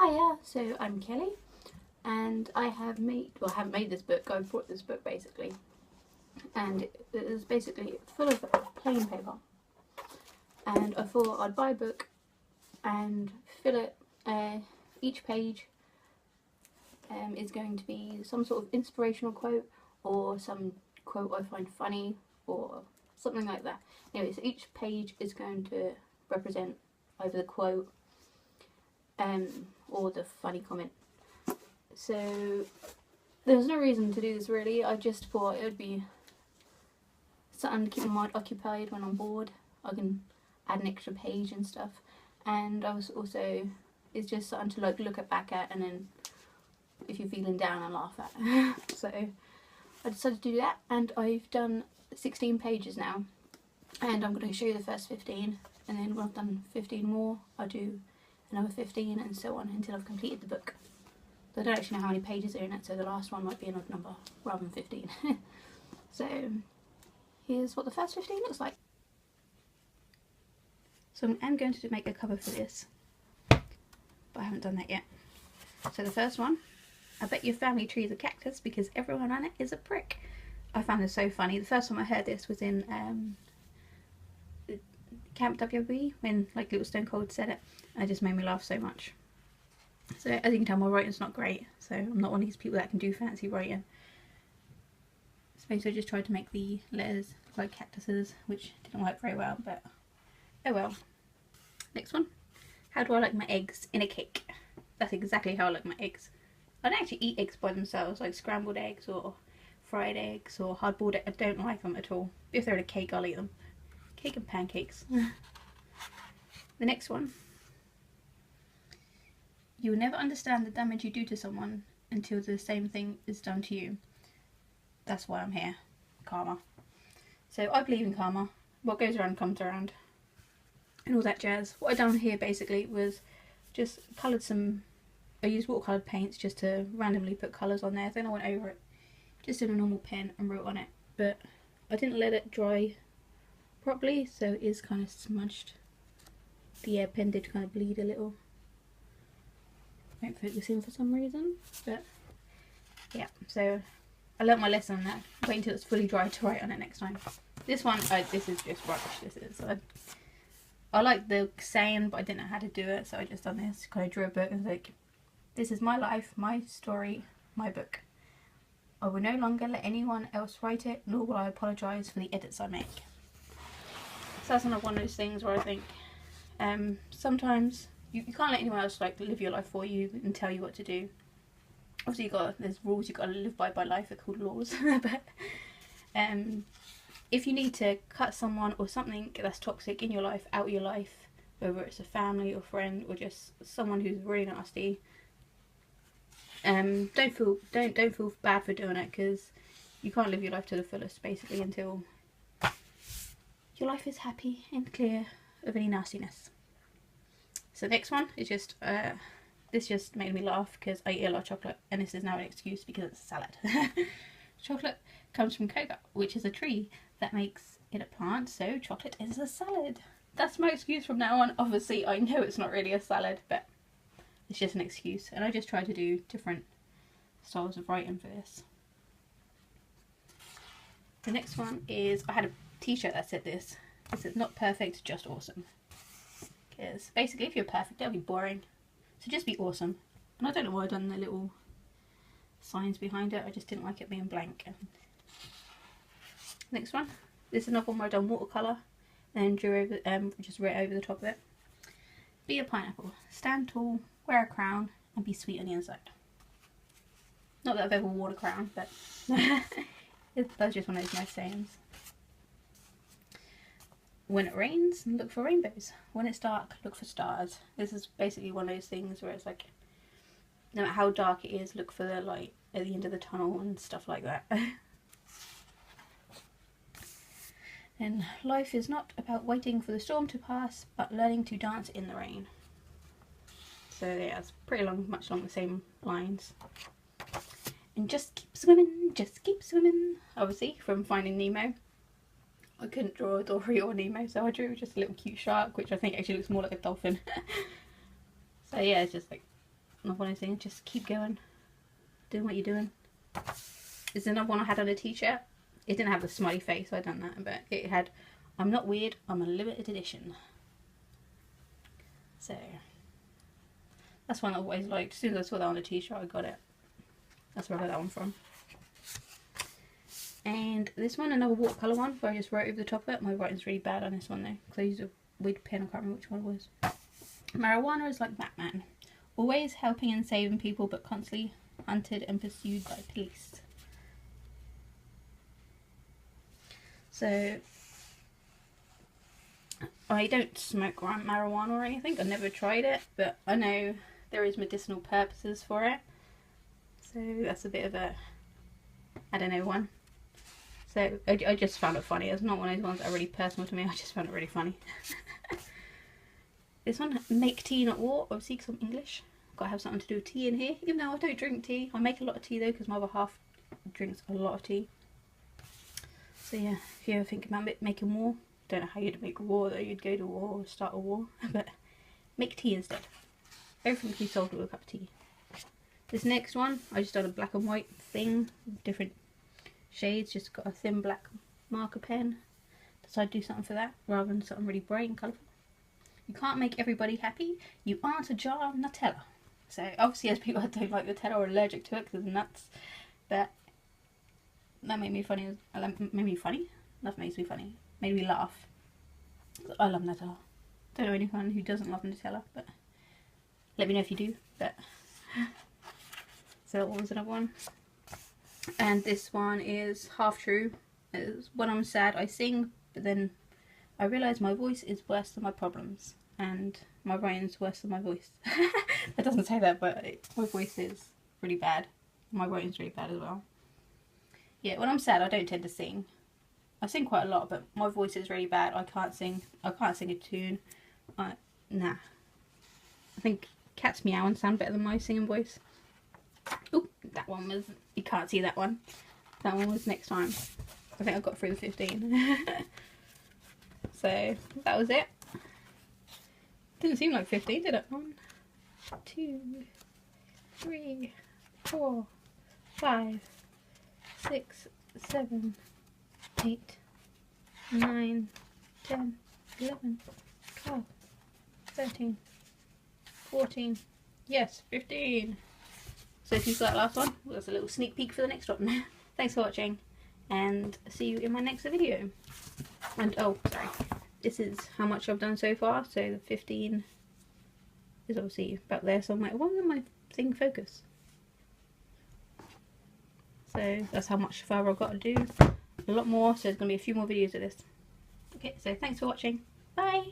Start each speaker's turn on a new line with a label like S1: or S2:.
S1: Hiya, so I'm Kelly and I haven't made this book, I bought this book basically, and it is basically full of plain paper, and I thought I'd buy a book and fill it. Each page is going to be some sort of inspirational quote or some quote I find funny or something like that. Anyway, so each page is going to represent either the quote or the funny comment. So there's no reason to do this really, I just thought it would be something to keep my mind occupied when I'm bored. I can add an extra page and stuff, and I was also, it's just something to like look back at and then if you're feeling down and laugh at. So I decided to do that, and I've done 16 pages now, and I'm going to show you the first 15, and then when I've done 15 more I'll do another 15 and so on until I've completed the book. So I don't actually know how many pages are in it, so the last one might be an odd number rather than 15. So here's what the first 15 looks like. So I'm going to make a cover for this, but I haven't done that yet. So the first one, I bet your family tree is a cactus because everyone on it is a prick. I found this so funny. The first time I heard this was in Camp WWE, when like Little Stone Cold said it. It just made me laugh so much. So as you can tell, my writing's not great, so I'm not one of these people that can do fancy writing. So I just tried to make the letters look like cactuses, which didn't work very well, but oh well. Next one. How do I like my eggs in a cake? That's exactly how I like my eggs. I don't actually eat eggs by themselves, like scrambled eggs or fried eggs or hard-boiled eggs. I don't like them at all. If they're in a cake, I'll eat them. Cake and pancakes. The next one. You will never understand the damage you do to someone until the same thing is done to you. That's why I'm here. Karma. So I believe in karma. What goes around comes around. And all that jazz. What I done here basically was just coloured some, I used watercoloured paints just to randomly put colours on there. Then I went over it just in a normal pen and wrote on it. But I didn't let it dry properly, so it is kind of smudged. The pen did kind of bleed a little. Won't focus in for some reason, but yeah, so I learnt my lesson on that. Wait until it's fully dry to write on it next time. This one, this is just rubbish. This is. I like the saying, but I didn't know how to do it, so I just done this. Kind of drew a book and was like, this is my life, my story, my book. I will no longer let anyone else write it, nor will I apologise for the edits I make. So that's another one of those things where I think sometimes you can't let anyone else like live your life for you and tell you what to do. Obviously there's rules you've got to live by life, they're called laws. But if you need to cut someone or something that's toxic in your life out of your life, whether it's a family or friend or just someone who's really nasty, don't feel bad for doing it, because you can't live your life to the fullest basically until your life is happy and clear of any nastiness. So the next one is just, this just made me laugh because I eat a lot of chocolate, and this is now an excuse because it's a salad. Chocolate comes from cocoa, which is a tree that makes it a plant, so chocolate is a salad. That's my excuse from now on. Obviously I know it's not really a salad, but it's just an excuse, and I just try to do different styles of writing for this. The next one is, I had a t-shirt that said this. It said, not perfect, just awesome. Because basically if you're perfect, that'll be boring. So just be awesome. And I don't know why I've done the little signs behind it. I just didn't like it being blank. Next one. This is another one where I've done watercolour and drew over, just wrote over the top of it. Be a pineapple. Stand tall, wear a crown, and be sweet on the inside. Not that I've ever worn a crown, but that's just one of those nice sayings. When it rains, look for rainbows. When it's dark, look for stars. This is basically one of those things where it's like, no matter how dark it is, look for the light at the end of the tunnel and stuff like that. And life is not about waiting for the storm to pass, but learning to dance in the rain. So yeah, it's pretty much along the same lines. And just keep swimming, just keep swimming. Obviously, from Finding Nemo. I couldn't draw a Dory or Nemo, so I drew just a little cute shark, which I think actually looks more like a dolphin. So yeah, it's just like another one of those things, just keep going, doing what you're doing. There's another one I had on a t-shirt. It didn't have the smiley face, so I done that, but it had, I'm not weird, I'm a limited edition. So that's one I always liked. As soon as I saw that on a t-shirt, I got it. That's where I got that one from. And this one, another watercolour one, where I just wrote over the top of it. My writing's really bad on this one though, because I used a weird pen, I can't remember which one it was. Marijuana is like Batman, always helping and saving people, but constantly hunted and pursued by police. So I don't smoke marijuana or anything. I've never tried it, but I know there is medicinal purposes for it. So that's a bit of a, I don't know, one. So I just found it funny. It's not one of those ones that are really personal to me. I just found it really funny. This one, make tea not war, obviously because I'm English. Got to have something to do with tea in here. Even though I don't drink tea. I make a lot of tea though, because my other half drinks a lot of tea. So yeah, if you ever think about making war, don't know how you'd make war though. You'd go to war or start a war. But make tea instead. Everything can be solved with a cup of tea. This next one, I just done a black and white thing. Different shades, just got a thin black marker pen. Decided to do something for that rather than something really bright and colourful. You can't make everybody happy. You aren't a jar of Nutella. So obviously there's people that don't like Nutella or are allergic to it because it's nuts. But that made me funny. Made me funny? That makes me funny. Made me laugh. I love Nutella. Don't know anyone who doesn't love Nutella, but let me know if you do. But so what was another one? And this one is half true. It's when I'm sad I sing, but then I realise my voice is worse than my problems, and my writing's worse than my voice. That doesn't say that, but my voice is really bad. My writing's really bad as well. Yeah, when I'm sad I don't tend to sing. I sing quite a lot, but my voice is really bad. I can't sing a tune. Nah. I think cats meowing sound better than my singing voice. Oh, that one was, you can't see that one. That one was next time. I think I got through the 15. So that was it. Didn't seem like 15, did it? 1, 2, 3, 4, 5, 6, 7, 8, 9, 10, 11, 12, 13, 14. Yes, 15. So if you saw that last one, well, that's a little sneak peek for the next one. Thanks for watching, and see you in my next video. And oh, sorry, this is how much I've done so far. So the 15 is obviously about there. So I'm like, why won't my thing focus? So that's how much further I've got to do. A lot more. So there's going to be a few more videos of this. Okay, so thanks for watching. Bye.